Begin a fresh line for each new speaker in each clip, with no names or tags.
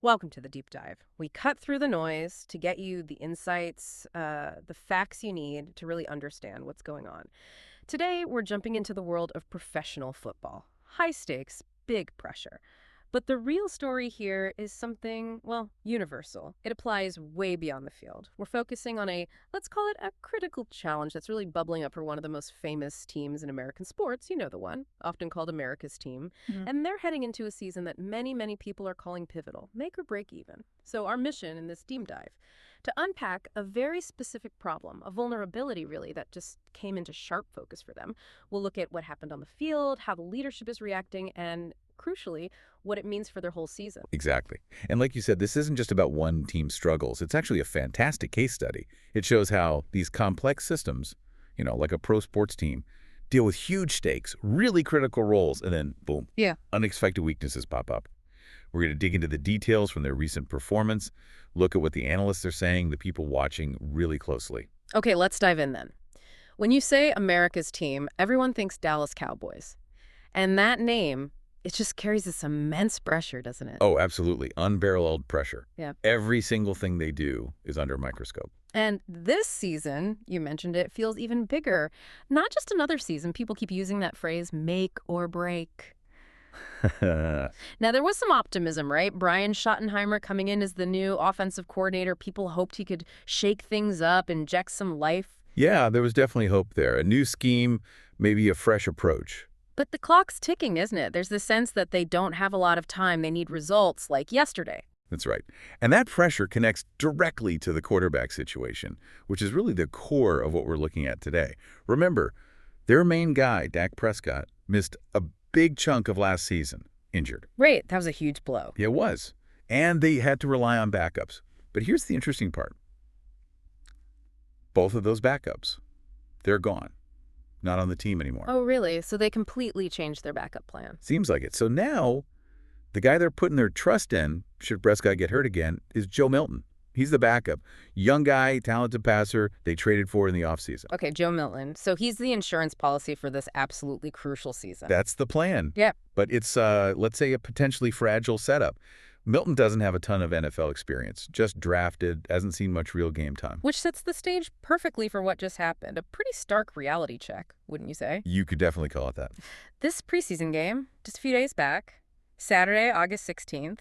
Welcome to the deep dive. We cut through the noise to get you the insights, the facts you need to really understand what's going on. Today, we're jumping into the world of professional football. High stakes, big pressure. But the real story here is something, well, universal. It applies way beyond the field. We're focusing on let's call it a critical challenge that's really bubbling up for one of the most famous teams in American sports. You know the one, often called America's team. And they're heading into a season that many people are calling pivotal, make or break even. So our mission in this deep dive, to unpack a very specific problem, a vulnerability really that just came into sharp focus for them. We'll look at what happened on the field, how the leadership is reacting, and crucially, what it means for their whole season.
Exactly. And like you said, this isn't just about one team's struggles. It's actually a fantastic case study. It shows how these complex systems, like a pro sports team, deal with huge stakes, really critical roles, and then, boom, unexpected weaknesses pop up. We're going to dig into the details from their recent performance, look at what the analysts are saying, the people watching really closely.
Okay, let's dive in then. When you say America's team, everyone thinks Dallas Cowboys. And that name, it just carries this immense pressure, doesn't it?
Oh, absolutely. Unparalleled pressure.
Yeah.
Every single thing they do is under a microscope.
And this season, you mentioned it, feels even bigger. Not just another season. People keep using that phrase, make or break. Now, there was some optimism, right? Brian Schottenheimer coming in as the new offensive coordinator. People hoped he could shake things up, inject some life.
Yeah, there was definitely hope there. A new scheme, maybe a fresh approach.
But the clock's ticking, isn't it? There's this sense that they don't have a lot of time. They need results like yesterday.
That's right. And that pressure connects directly to the quarterback situation, which is really the core of what we're looking at today. Remember, their main guy, Dak Prescott, missed a big chunk of last season, injured.
Right, that was a huge blow.
Yeah, it was. And they had to rely on backups. But here's the interesting part. Both of those backups, they're gone. Not on the team anymore.
Oh, really? So they completely changed their backup plan.
Seems like it. So now, the guy they're putting their trust in, should Prescott get hurt again, is Joe Milton. He's the backup. Young guy, talented passer, they traded for in the offseason.
Okay, Joe Milton. So he's the insurance policy for this absolutely crucial season.
That's the plan.
Yeah.
But it's, let's say, a potentially fragile setup. Milton doesn't have a ton of NFL experience, just drafted, hasn't seen much real game time.
Which sets the stage perfectly for what just happened. A pretty stark reality check, wouldn't you say?
You could definitely call it that.
This preseason game, just a few days back, Saturday, August 16th,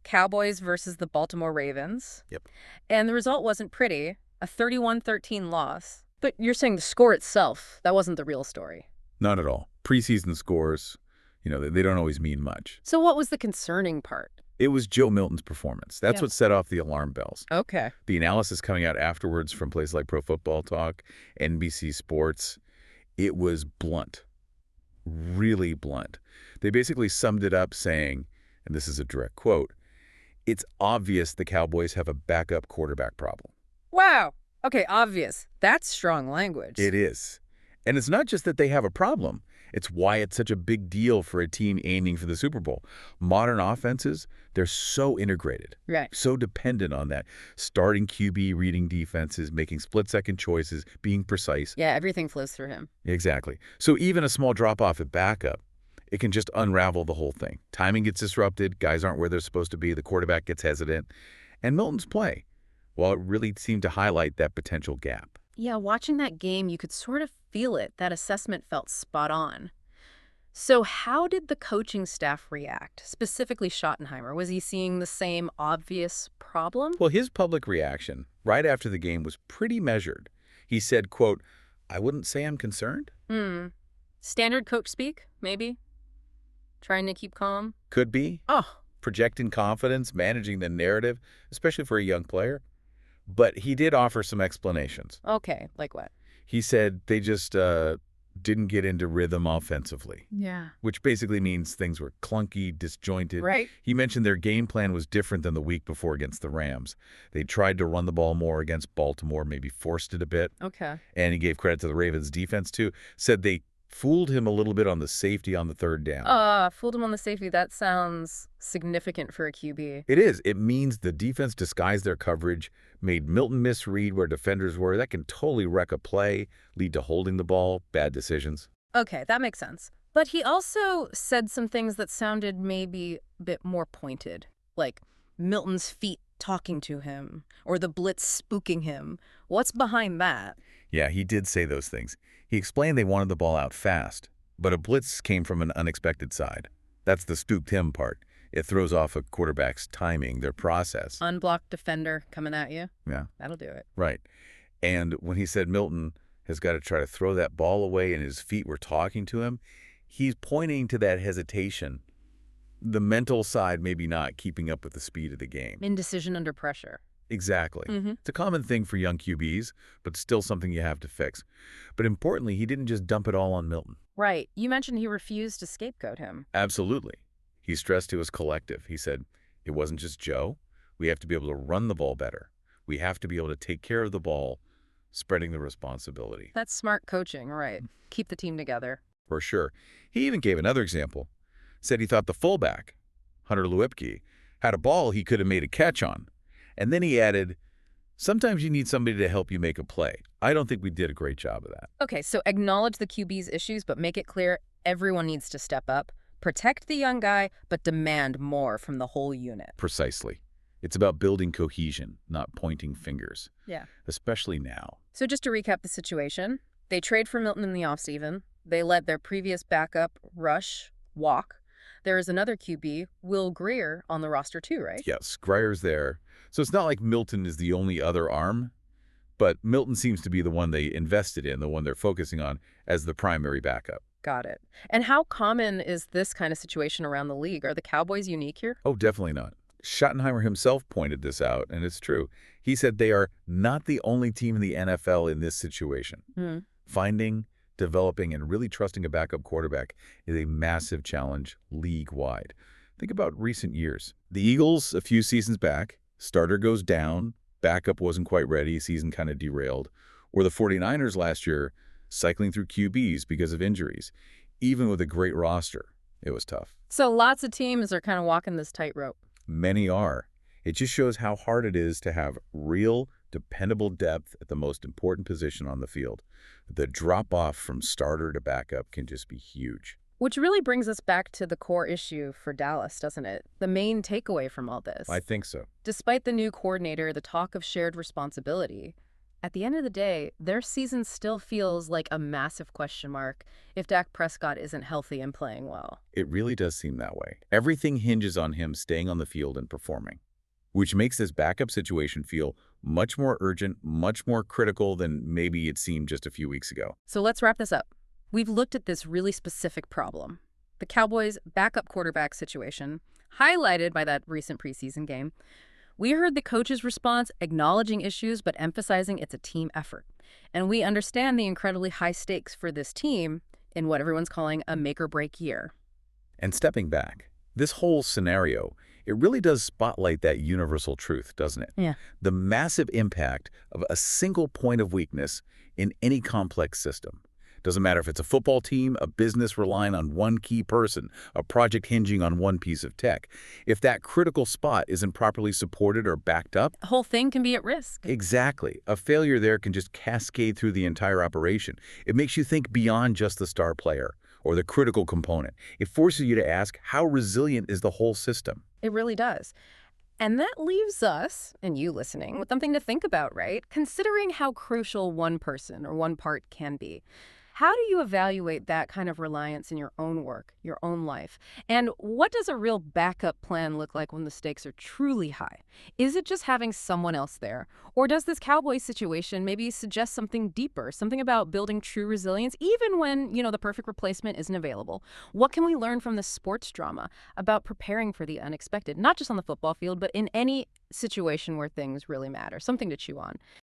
Cowboys versus the Baltimore Ravens.
Yep.
And the result wasn't pretty, a 31-13 loss. But you're saying the score itself, that wasn't the real story.
Not at all. Preseason scores, they don't always mean much.
So what was the concerning part?
It was Joe Milton's performance. That's what set off the alarm bells.
Okay.
The analysis coming out afterwards from places like Pro Football Talk, NBC Sports, it was blunt, really blunt. They basically summed it up saying, and this is a direct quote, "It's obvious the Cowboys have a backup quarterback problem."
Wow. Okay, obvious. That's strong language.
It is. And it's not just that they have a problem. It's why it's such a big deal for a team aiming for the Super Bowl. Modern offenses, they're so integrated,
right,
so dependent on that. Starting QB, reading defenses, making split-second choices, being precise.
Yeah, everything flows through him.
Exactly. So even a small drop-off at backup, it can just unravel the whole thing. Timing gets disrupted, guys aren't where they're supposed to be, the quarterback gets hesitant. And Milton's play, well, it really seemed to highlight that potential gap.
Yeah, watching that game, you could sort of feel it. That assessment felt spot on. So how did the coaching staff react, specifically Schottenheimer? Was he seeing the same obvious problem?
Well, his public reaction right after the game was pretty measured. He said, quote, "I wouldn't say I'm concerned."
Standard coach speak, maybe? Trying to keep calm?
Could be.
Oh.
Projecting confidence, managing the narrative, especially for a young player. But he did offer some explanations.
Okay, like what?
He said they just didn't get into rhythm offensively.
Yeah.
Which basically means things were clunky, disjointed.
Right.
He mentioned their game plan was different than the week before against the Rams. They tried to run the ball more against Baltimore, maybe forced it a bit.
Okay.
And he gave credit to the Ravens' defense, too. Said they fooled him a little bit on the safety on the third down.
Fooled him on the safety. That sounds significant for a QB.
It is. It means the defense disguised their coverage, made Milton misread where defenders were. That can totally wreck a play, lead to holding the ball, bad decisions.
Okay, that makes sense. But he also said some things that sounded maybe a bit more pointed, like Milton's feet talking to him, or the blitz spooking him. What's behind that?
Yeah, he did say those things. He explained they wanted the ball out fast, but a blitz came from an unexpected side. That's the spooked him part. It throws off a quarterback's timing, their process.
Unblocked defender coming at you?
Yeah,
That'll do it.
right. And when he said Milton has got to try to throw that ball away and his feet were talking to him, he's pointing to that hesitation. The mental side maybe not keeping up with the speed of the game.
Indecision under pressure.
Exactly. It's a common thing for young QBs, but still something you have to fix. But importantly, he didn't just dump it all on Milton.
Right. You mentioned he refused to scapegoat him.
Absolutely. He stressed it was collective. He said, it wasn't just Joe. We have to be able to run the ball better. We have to be able to take care of the ball, spreading the responsibility.
That's smart coaching, right. Keep the team together.
For sure. He even gave another example. Said he thought the fullback, Hunter Lewicki, had a ball he could have made a catch on. And then he added, sometimes you need somebody to help you make a play. I don't think we did a great job of that.
Okay, so acknowledge the QB's issues, but make it clear everyone needs to step up. Protect the young guy, but demand more from the whole unit.
Precisely. It's about building cohesion, not pointing fingers.
Yeah.
Especially now.
So just to recap the situation, they trade for Milton in the offseason. They let their previous backup, Rush, walk. There is another QB, Will Grier, on the roster too, right?
Yes, Grier's there. So it's not like Milton is the only other arm, but Milton seems to be the one they invested in, the one they're focusing on as the primary backup.
Got it. And how common is this kind of situation around the league? Are the Cowboys unique here?
Oh, definitely not. Schottenheimer himself pointed this out, and it's true. He said they are not the only team in the NFL in this situation. Finding, developing, and really trusting a backup quarterback is a massive challenge league-wide. Think about recent years. The Eagles, a few seasons back, starter goes down, backup wasn't quite ready, season kind of derailed. Or the 49ers last year, cycling through QBs because of injuries. Even with a great roster, it was tough.
So lots of teams are kind of walking this tightrope.
Many are. It just shows how hard it is to have real, dependable depth at the most important position on the field. The drop-off from starter to backup can just be huge.
Which really brings us back to the core issue for Dallas, doesn't it? The main takeaway from all this.
I think so.
Despite the new coordinator, the talk of shared responsibility, at the end of the day, their season still feels like a massive question mark if Dak Prescott isn't healthy and playing well.
It really does seem that way. Everything hinges on him staying on the field and performing, which makes this backup situation feel much more urgent, much more critical than maybe it seemed just a few weeks ago.
So let's wrap this up. We've looked at this really specific problem, the Cowboys' backup quarterback situation, highlighted by that recent preseason game. We heard the coach's response acknowledging issues but emphasizing it's a team effort. And we understand the incredibly high stakes for this team in what everyone's calling a make-or-break year.
And stepping back, this whole scenario, it really does spotlight that universal truth, doesn't it?
Yeah.
The massive impact of a single point of weakness in any complex system. Doesn't matter if it's a football team, a business relying on one key person, a project hinging on one piece of tech. If that critical spot isn't properly supported or backed up,
The whole thing can be at risk.
exactly. A failure there can just cascade through the entire operation. It makes you think beyond just the star player or the critical component. It forces you to ask, how resilient is the whole system?
It really does. And that leaves us, and you listening, with something to think about, right? Considering how crucial one person or one part can be. How do you evaluate that kind of reliance in your own work, your own life? And what does a real backup plan look like when the stakes are truly high? Is it just having someone else there? Or does this Cowboys situation maybe suggest something deeper, something about building true resilience, even when, the perfect replacement isn't available? What can we learn from the sports drama about preparing for the unexpected, not just on the football field, but in any situation where things really matter? Something to chew on.